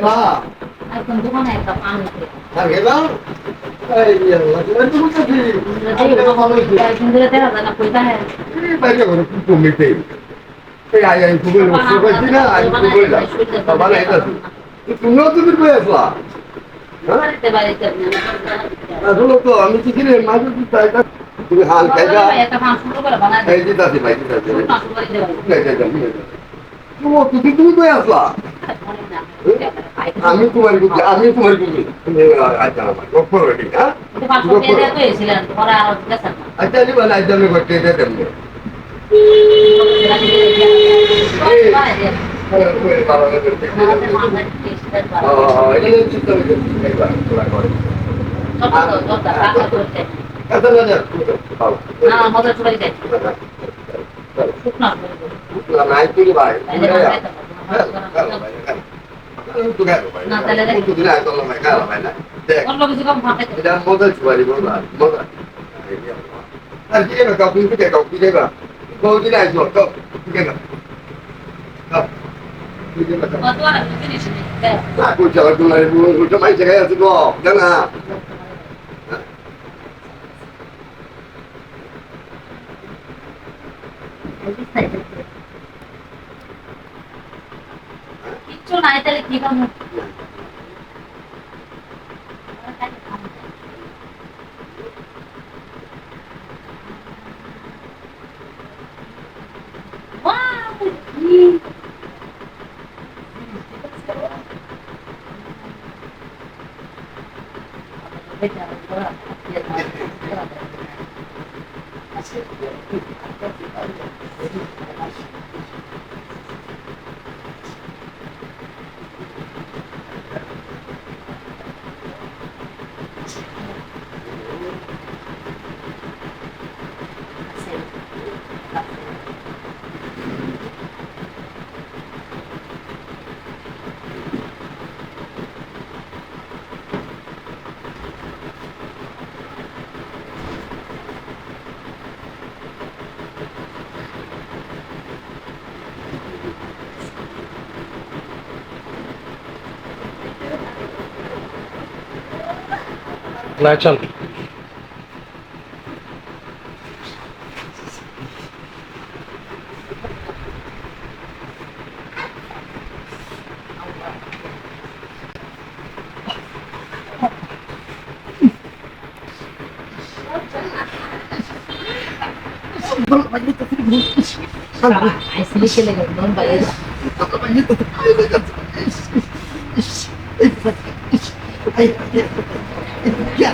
হ্যাঁ একদম দোকানে একটা পান আছে আর গেলাম এই আল্লাহ তুমি তো কি একদিন ধরে দেখা যায় না কইতা হ্যাঁ এই বাইরে করে কি কমিতে এই আই আই খুবই রসো করছি না আমি তো বললাম বাবা না এটা তুমিও তুমি কই আসলা হ্যাঁ বাড়িতে বাড়িতে আসলে তো আমি কি কিনে মাঝে কি চাইটা তুমি হাল খাইবা একটা পান শুরু করে বানাই এই দিতাছি ভাই দিতাছি না শুরু করে দেব তুমি তুমি কই আসলা আমি তোমার বুঝি আমি তোমার বুঝি তুমি আচ্ছা আমার গপ্প রেডি হ্যাঁ আচ্ছা নি বলে আজ আমি করতে দে দেব নাই তুই ভাই তুই গেল ভাই তুই দিলে আইতো না গেল ভাই না দেখ এটা মজা ছুয়ারি মজা মজা আর কি না কাউ কি কে কাউ কি দেবা বহু দিন আইছো তো কি না না কই চালা তুমি উল্টা মাই জায়গায় আছে তো জানা কিচ্ছু নাই তাহলে কি করবো না চল আইসিলি খেলে গেল বাইরে Ya,